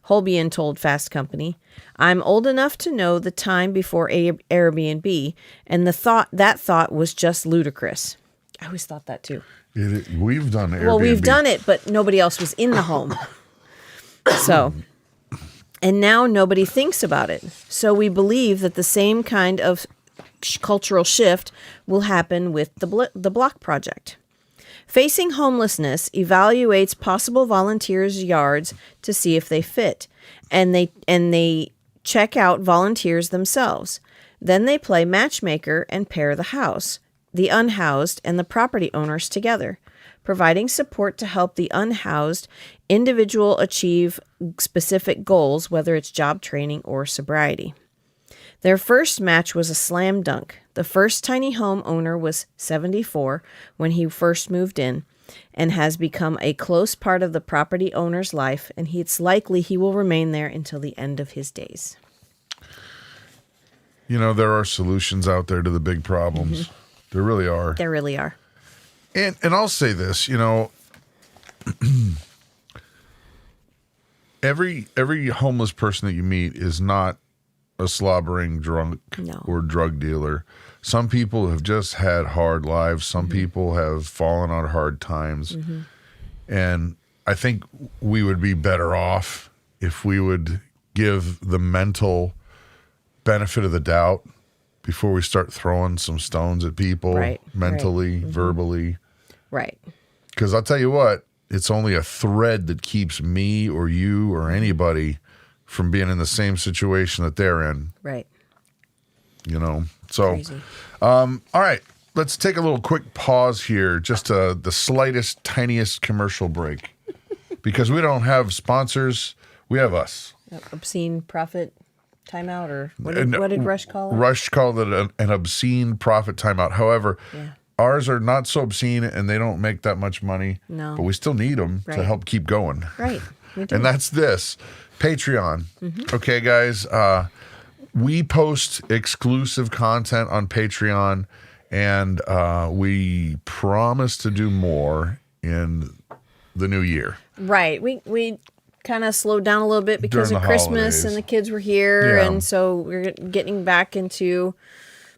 Holbein told Fast Company. I'm old enough to know the time before Airbnb, and that thought was just ludicrous. I always thought that too. We've done Airbnb. Well, we've done it, but nobody else was in the home. So, and now nobody thinks about it. So we believe that the same kind of cultural shift will happen with the Block Project. Facing Homelessness evaluates possible volunteers' yards to see if they fit, and they check out volunteers themselves. Then they play matchmaker and pair the house, the unhoused, and the property owners together, providing support to help the unhoused individual achieve specific goals, whether it's job training or sobriety. Their first match was a slam dunk. The first tiny home owner was 74 when he first moved in and has become a close part of the property owner's life, and it's likely he will remain there until the end of his days. You know, there are solutions out there to the big problems. There really are. There really are. And I'll say this, you know, every homeless person that you meet is not a slobbering drunk or drug dealer. Some people have just had hard lives. Some people have fallen on hard times. And I think we would be better off if we would give the mental benefit of the doubt before we start throwing some stones at people mentally, verbally. Right. Because I'll tell you what, it's only a thread that keeps me or you or anybody from being in the same situation that they're in. Right. You know, so, all right, let's take a little quick pause here, just the slightest, tiniest commercial break, because we don't have sponsors. We have us. Obscene profit timeout, or what did Rush call it? Rush called it an obscene profit timeout. However, ours are not so obscene and they don't make that much money. No. But we still need them to help keep going. Right. We do. And that's this. Patreon. Okay, guys. We post exclusive content on Patreon, And we promise to do more in the new year. Right. We kind of slowed down a little bit because During of the Christmas holidays. and the kids were here. Yeah. And so we're getting back into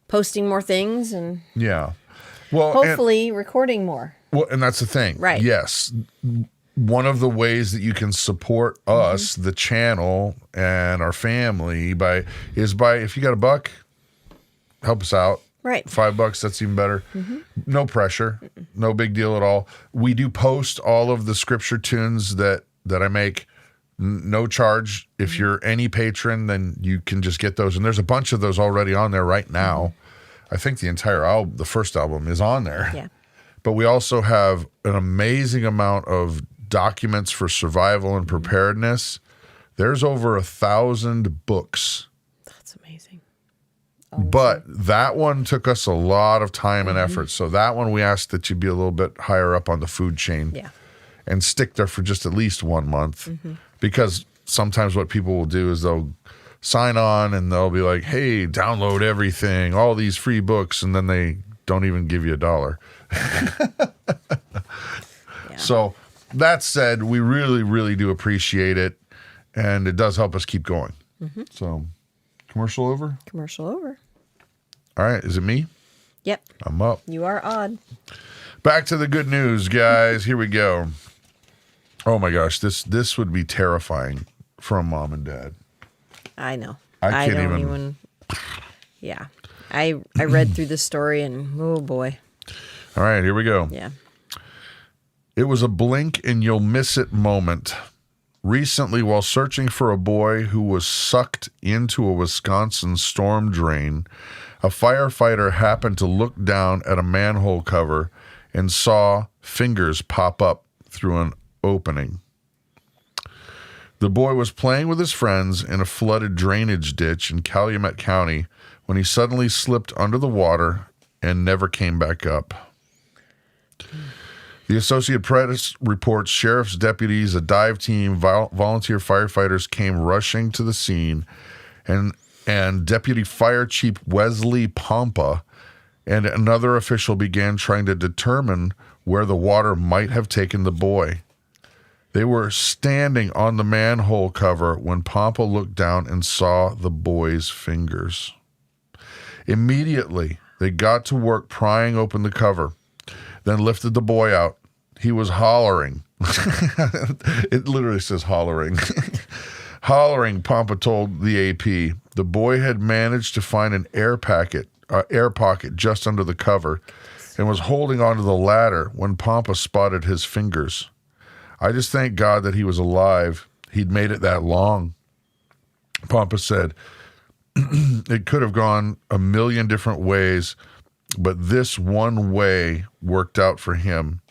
posting more things and Yeah. Well, hopefully recording more. and that's the thing. Right. Yes. One of the ways that you can support us, the channel, and our family is by if you got $1, help us out. Right. $5, that's even better. No pressure. No big deal at all. We do post all of the scripture tunes that I make. No charge. If you're any patron, then you can just get those. And there's a bunch of those already on there right now. I think the entire album, the first album, is on there. Yeah. But we also have an amazing amount of documents for survival and preparedness. There's over 1,000 books. That's amazing. But that one took us a lot of time and effort. So that one we asked that you be a little bit higher up on the food chain. Yeah. And stick there for just at least 1 month. Because sometimes what people will do is they'll sign on and they'll be like, hey, download everything, all these free books, and then they don't even give you $1. So that said, we really, really do appreciate it. And it does help us keep going. So commercial over? Commercial over. All right. Is it me? Yep. I'm up. You are odd. Back to the good news, guys. Here we go. Oh my gosh, this would be terrifying from mom and dad. I know. I can't don't even. Yeah. I read through the story and oh boy. All right, here we go. Yeah. It was a blink and you'll miss it moment. Recently, while searching for a boy who was sucked into a Wisconsin storm drain, a firefighter happened to look down at a manhole cover and saw fingers pop up through an opening. The boy was playing with his friends in a flooded drainage ditch in Calumet County when he suddenly slipped under the water and never came back up. The Associated Press reports sheriff's deputies, a dive team, volunteer firefighters came rushing to the scene, and Deputy Fire Chief Wesley Pompa and another official began trying to determine where the water might have taken the boy. They were standing on the manhole cover when Pompa looked down and saw the boy's fingers. Immediately, they got to work prying open the cover, then lifted the boy out. He was hollering. It literally says hollering. Hollering, Pompa told the AP. The boy had managed to find an air pocket just under the cover and was holding onto the ladder when Pompa spotted his fingers. I just thank God that he was alive. He'd made it that long. Pompa said, it could have gone a million different ways, but this one way worked out for him.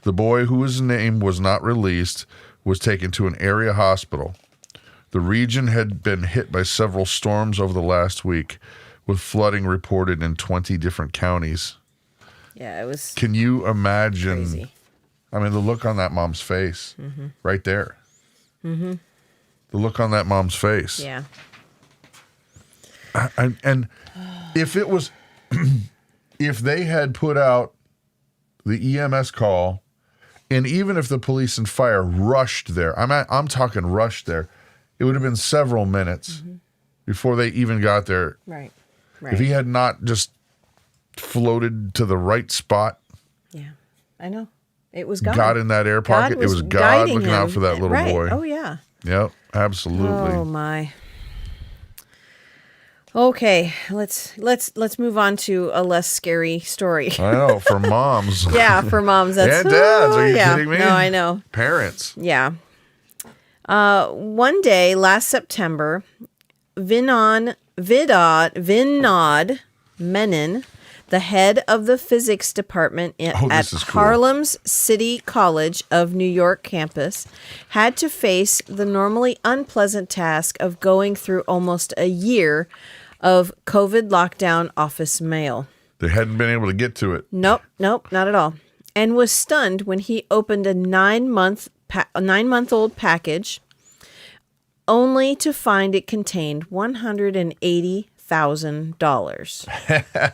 The boy, whose name was not released, was taken to an area hospital. The region had been hit by several storms over the last week, with flooding reported in 20 different counties. Yeah, it was Can you imagine? crazy. I mean, the look on that mom's face, right there. The look on that mom's face. Yeah. And if it was, if they had put out the EMS call, and even if the police and fire rushed there, I'm talking rushed there, it would have been several minutes before they even got there. Right. If he had not just floated to the right spot, Yeah. I know. It was God. got in that air pocket, it was God looking out for that little boy. Oh yeah. Yep, absolutely. Oh my. Okay, let's move on to a less scary story. I know, for moms. Yeah, for moms. That's And dads, are you yeah. kidding me? No, I know. Parents. Yeah. One day last September, Vinod Menon, the head of the physics department at this is cool. Harlem's City College of New York campus, had to face the normally unpleasant task of going through almost a year of COVID lockdown office mail. They hadn't been able to get to it. Nope, not at all. And was stunned when he opened a 9-month-old package, only to find it contained $2,000.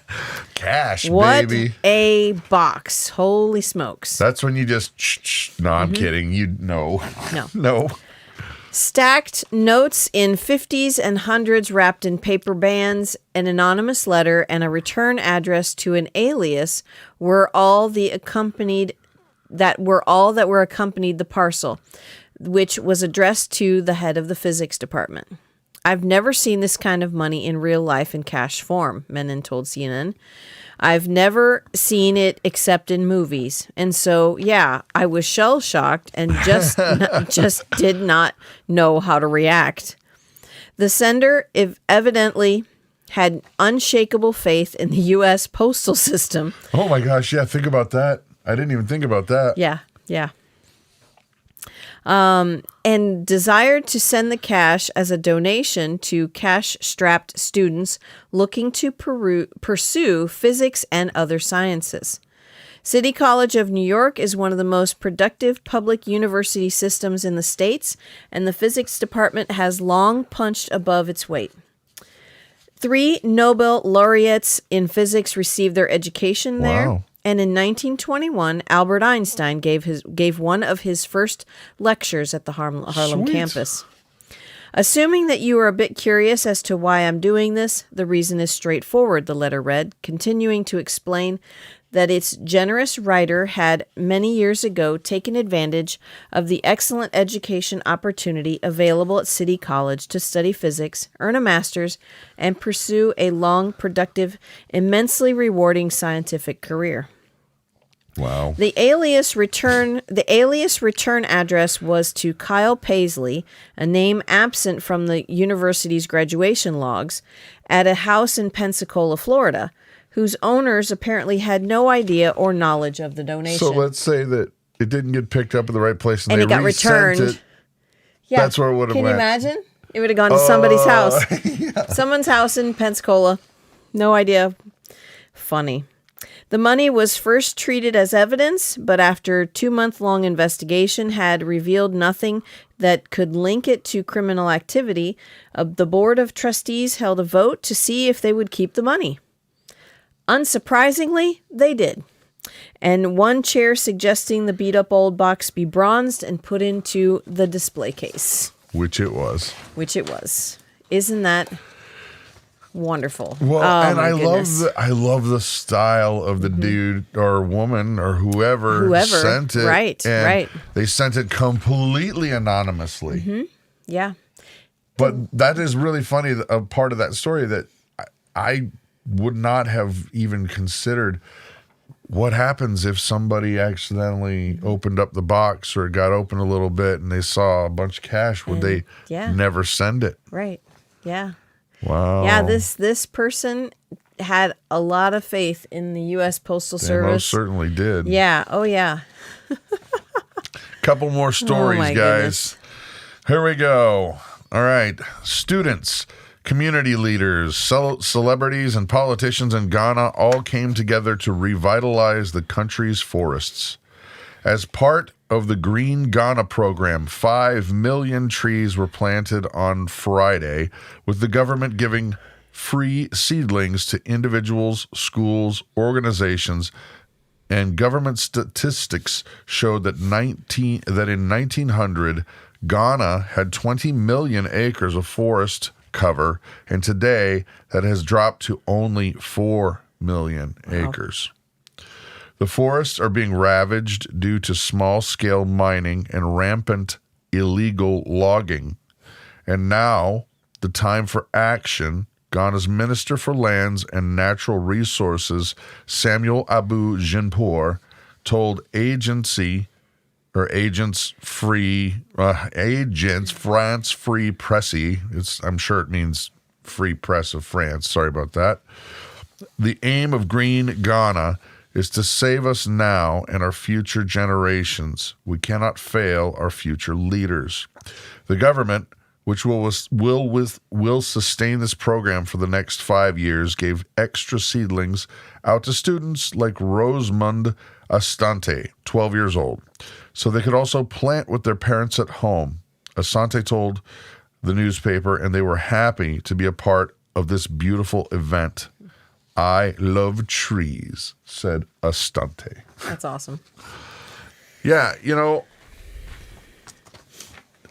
Cash, What baby. a box. Holy smokes. That's when you just, no, I'm kidding. No. No. Stacked notes in 50s and 100s wrapped in paper bands, an anonymous letter, and a return address to an alias were all that accompanied the parcel, which was addressed to the head of the physics department. I've never seen this kind of money in real life in cash form, Menon told CNN. I've never seen it except in movies. And so, yeah, I was shell-shocked and just did not know how to react. The sender evidently had unshakable faith in the U.S. postal system. Oh, my gosh. Yeah, think about that. I didn't even think about that. Yeah. And desired to send the cash as a donation to cash-strapped students looking to pursue physics and other sciences. City College of New York is one of the most productive public university systems in the States, and the physics department has long punched above its weight. 3 Nobel laureates in physics received their education there. Wow. And in 1921, Albert Einstein gave one of his first lectures at the Harlem campus. Assuming that you are a bit curious as to why I'm doing this, the reason is straightforward, the letter read, continuing to explain that its generous writer had many years ago taken advantage of the excellent education opportunity available at City College to study physics, earn a master's, and pursue a long, productive, immensely rewarding scientific career. Wow. The alias return address was to Kyle Paisley, a name absent from the university's graduation logs, at a house in Pensacola, Florida, whose owners apparently had no idea or knowledge of the donation. So let's say that it didn't get picked up at the right place and they it got resent returned. it. Yeah. That's where it would have went. Can you went. imagine? It would have gone to somebody's house. Yeah. Someone's house in Pensacola. No idea. Funny. The money was first treated as evidence, but after 2-month-long investigation had revealed nothing that could link it to criminal activity, the Board of Trustees held a vote to see if they would keep the money. Unsurprisingly, they did. And one chair suggesting the beat-up old box be bronzed and put into the display case. Which it was. Isn't that wonderful? Well, and I love the style of the dude or woman or whoever sent it. Right. They sent it completely anonymously. Mm-hmm. Yeah. But that is really funny, a part of that story that I would not have even considered. What happens if somebody accidentally opened up the box or it got open a little bit and they saw a bunch of cash? Would they never send it? Right. Yeah. Wow. Yeah, this person had a lot of faith in the U.S. Postal Service. They most certainly did. Yeah. Oh, yeah. Couple more stories, guys. Goodness. Here we go. All right. Students, community leaders, celebrities, and politicians in Ghana all came together to revitalize the country's forests. As part of the Green Ghana program, 5 million trees were planted on Friday, with the government giving free seedlings to individuals, schools, organizations, and government statistics showed that in 1900, Ghana had 20 million acres of forest cover, and today that has dropped to only 4 million acres. The forests are being ravaged due to small-scale mining and rampant illegal logging. And now, the time for action, Ghana's Minister for Lands and Natural Resources, Samuel Abu Jinpour, told Agence France Free Presse, I'm sure it means Free Press of France, sorry about that. The aim of Green Ghana is to save us now and our future generations. We cannot fail our future leaders. The government, which will sustain this program for the next 5 years, gave extra seedlings out to students like Rosamund Asante, 12 years old, so they could also plant with their parents at home. Asante told the newspaper, and they were happy to be a part of this beautiful event. I love trees, said Astante. That's awesome. Yeah, you know,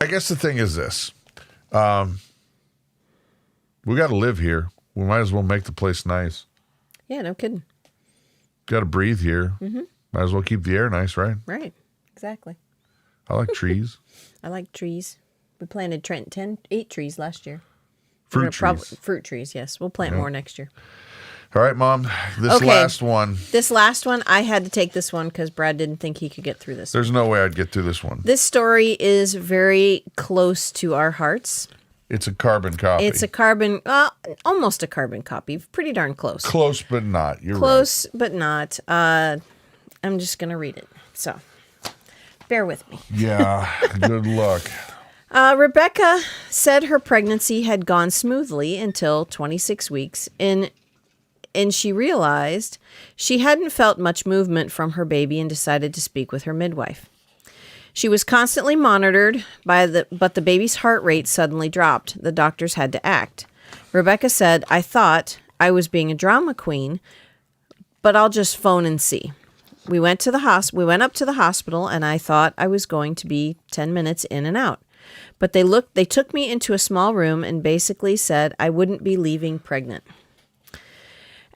I guess the thing is this. We got to live here. We might as well make the place nice. Yeah, no kidding. Got to breathe here. Mm-hmm. Might as well keep the air nice, right? Right, exactly. I like trees. I like trees. We planted 8 trees last year. Fruit trees. Fruit trees, yes. We'll plant more next year. All right, Mom. This last one. This last one, I had to take this one because Brad didn't think he could get through this. There's no way I'd get through this one. This story is very close to our hearts. It's a carbon copy. It's almost a carbon copy. Pretty darn close. Close, but not. You're close, but not. I'm just going to read it. So, bear with me. Yeah, good luck. Rebecca said her pregnancy had gone smoothly until 26 weeks, and she realized she hadn't felt much movement from her baby and decided to speak with her midwife. She was constantly monitored but the baby's heart rate suddenly dropped. The doctors had to act. Rebecca said, "I thought I was being a drama queen, but I'll just phone and see." We went up to the hospital, and I thought I was going to be 10 minutes in and out. But they took me into a small room and basically said I wouldn't be leaving pregnant.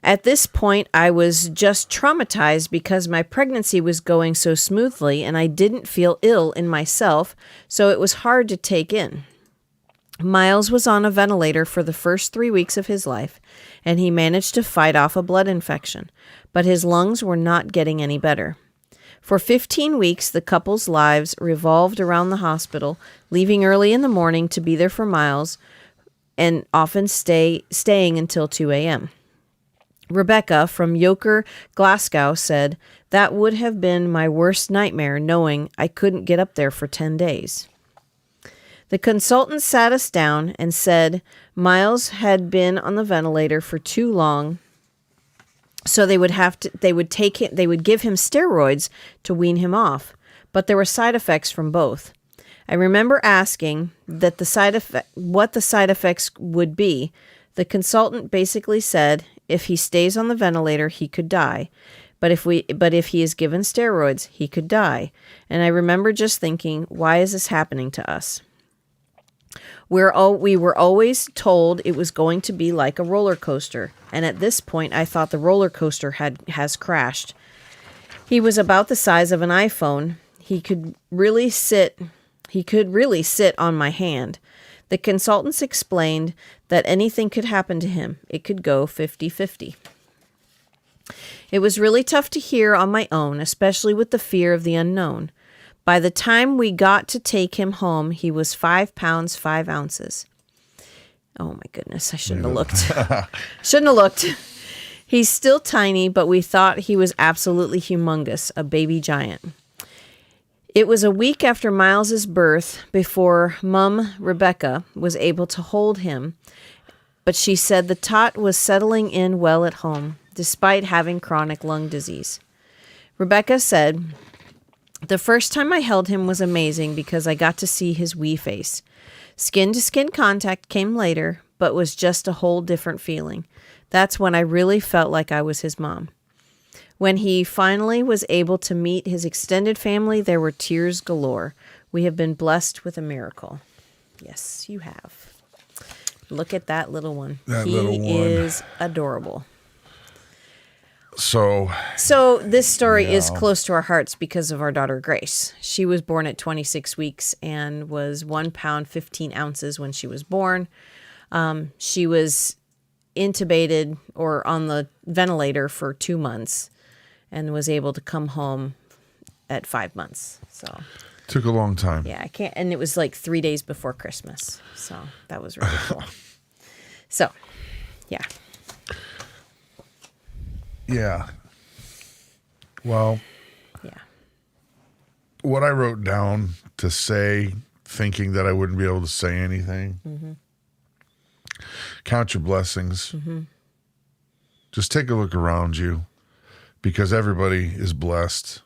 At this point, I was just traumatized because my pregnancy was going so smoothly and I didn't feel ill in myself, so it was hard to take in. Miles was on a ventilator for the first 3 weeks of his life, and he managed to fight off a blood infection, but his lungs were not getting any better. For 15 weeks, the couple's lives revolved around the hospital, leaving early in the morning to be there for Miles, and often staying until 2 a.m. Rebecca from Yoker, Glasgow said, "That would have been my worst nightmare, knowing I couldn't get up there for 10 days. The consultant sat us down and said Miles had been on the ventilator for too long, so they would give him steroids to wean him off, but there were side effects from both. I remember asking what the side effects would be. The consultant basically said if he stays on the ventilator, he could die. But if he is given steroids, he could die. And I remember just thinking, why is this happening to us? We were always told it was going to be like a roller coaster. And at this point, I thought the roller coaster has crashed. He was about the size of an iPhone. He could really sit on my hand. The consultants explained that anything could happen to him. It could go 50-50. It was really tough to hear on my own, especially with the fear of the unknown. By the time we got to take him home, he was 5 pounds, 5 ounces. Oh my goodness, I shouldn't have looked. Shouldn't have looked. He's still tiny, but we thought he was absolutely humongous, a baby giant. It was a week after Miles's birth before Mum, Rebecca, was able to hold him, but she said the tot was settling in well at home, despite having chronic lung disease. Rebecca said, "The first time I held him was amazing because I got to see his wee face. Skin-to-skin contact came later, but was just a whole different feeling. That's when I really felt like I was his mom. When he finally was able to meet his extended family, there were tears galore. We have been blessed with a miracle." Yes, you have. Look at that little one. He is adorable. So this story is close to our hearts because of our daughter Grace. She was born at 26 weeks and was 1 pound, 15 ounces when she was born. She was intubated or on the ventilator for 2 months and was able to come home at 5 months. So took a long time. Yeah, and it was like 3 days before Christmas. So that was really cool. So, yeah. Yeah. Well, yeah. What I wrote down to say, thinking that I wouldn't be able to say anything, count your blessings. Just take a look around you because everybody is blessed.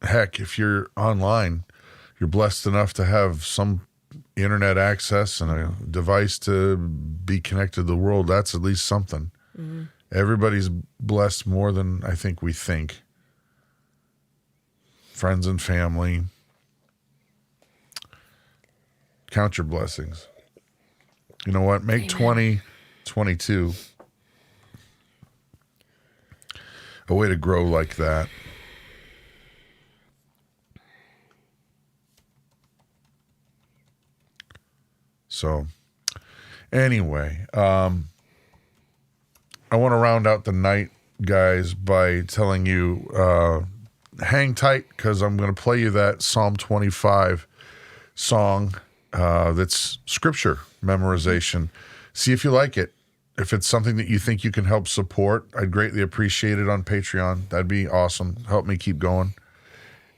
Heck, if you're online, you're blessed enough to have some internet access and a device to be connected to the world, that's at least something. Mm-hmm. Everybody's blessed more than I think we think. Friends and family. Count your blessings. You know what? Make 2022 a way to grow like that. So, anyway, I want to round out the night, guys, by telling you, hang tight, because I'm going to play you that Psalm 25 song that's scripture memorization. See if you like it. If it's something that you think you can help support, I'd greatly appreciate it on Patreon. That'd be awesome. Help me keep going.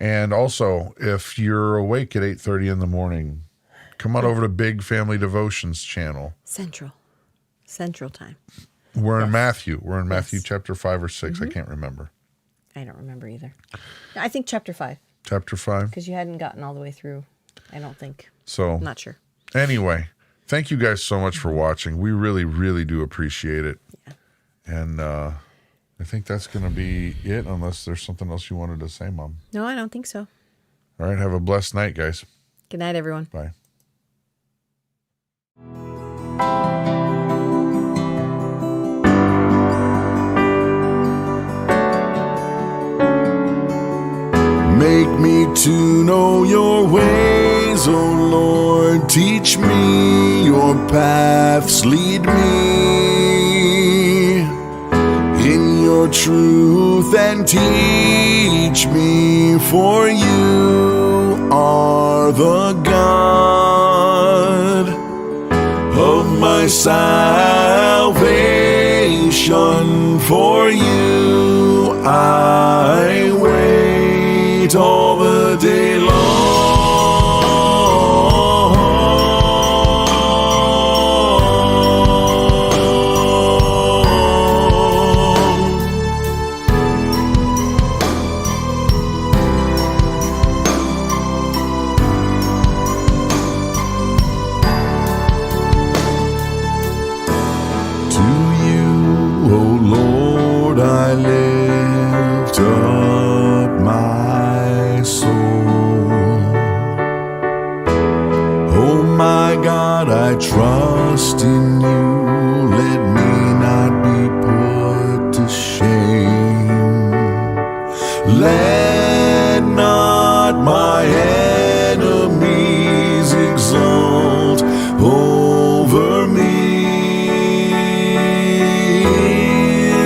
And also, if you're awake at 8:30 in the morning, come on over to Big Family Devotions channel. Central time. We're in Matthew. We're in Matthew chapter 5 or 6. I can't remember. I don't remember either. I think chapter 5. Chapter 5? Because you hadn't gotten all the way through, I don't think. So, I'm not sure. Anyway, thank you guys so much for watching. We really, really do appreciate it. Yeah. And I think that's going to be it, unless there's something else you wanted to say, Mom. No, I don't think so. All right. Have a blessed night, guys. Good night, everyone. Bye. Make me to know your ways, O Lord. Teach me your paths. Lead me in your truth and teach me, for you are the God of my salvation. For you I wait all the day long. To you, O Lord, I lift up my soul. Oh my God, I trust in you. Let me not be put to shame. Let not my enemies exult over me.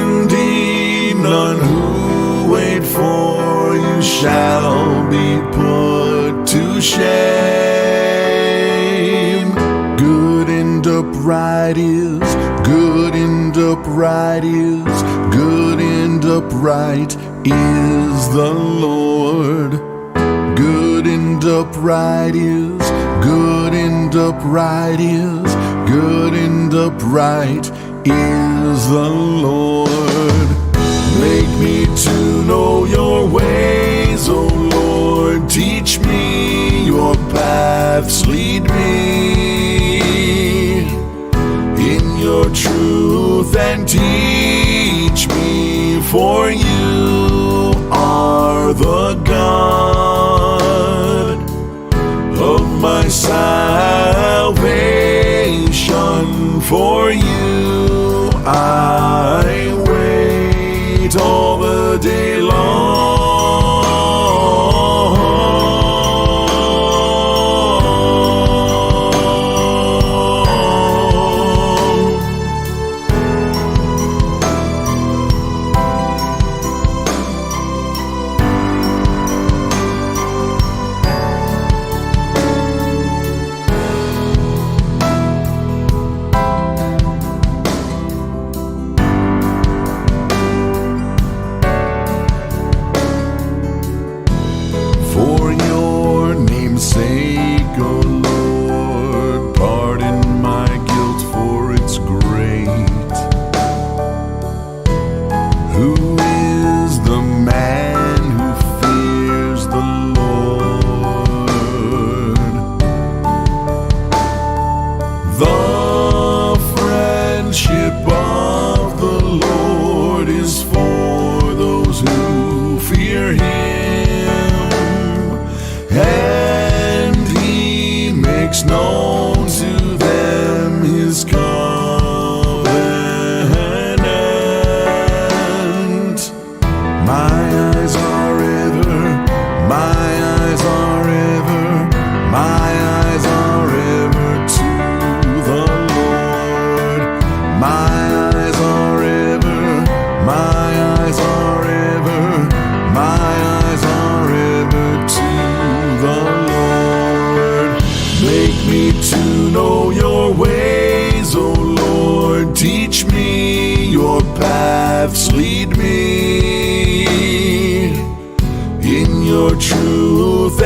Indeed, none who wait for you shall be put to shame. Good and upright is, good and upright is, good and upright is the Lord. Good and upright is, good and upright is, good and upright is the Lord. Make me to know your ways, O Lord. Teach me your paths. Lead me in your truth and teach me, for you are the God of my salvation. For you I wait all the day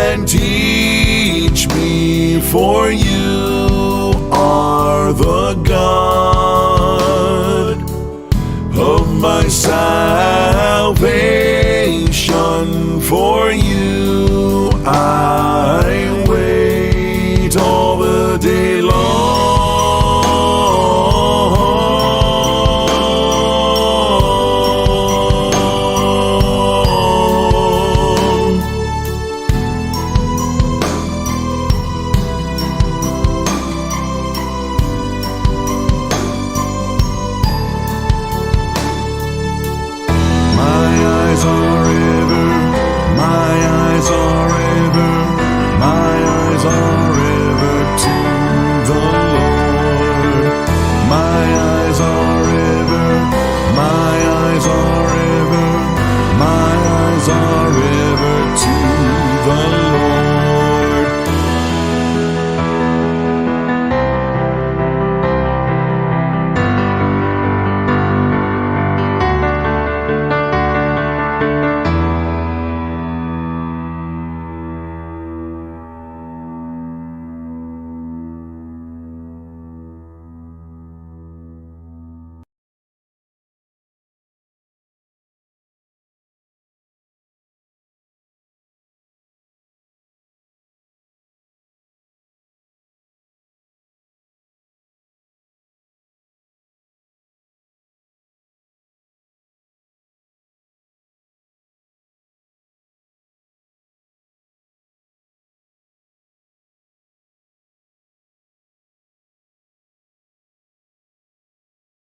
and teach me, for you are the God of my salvation. For you I wait all the day long. Are ever to the Lord.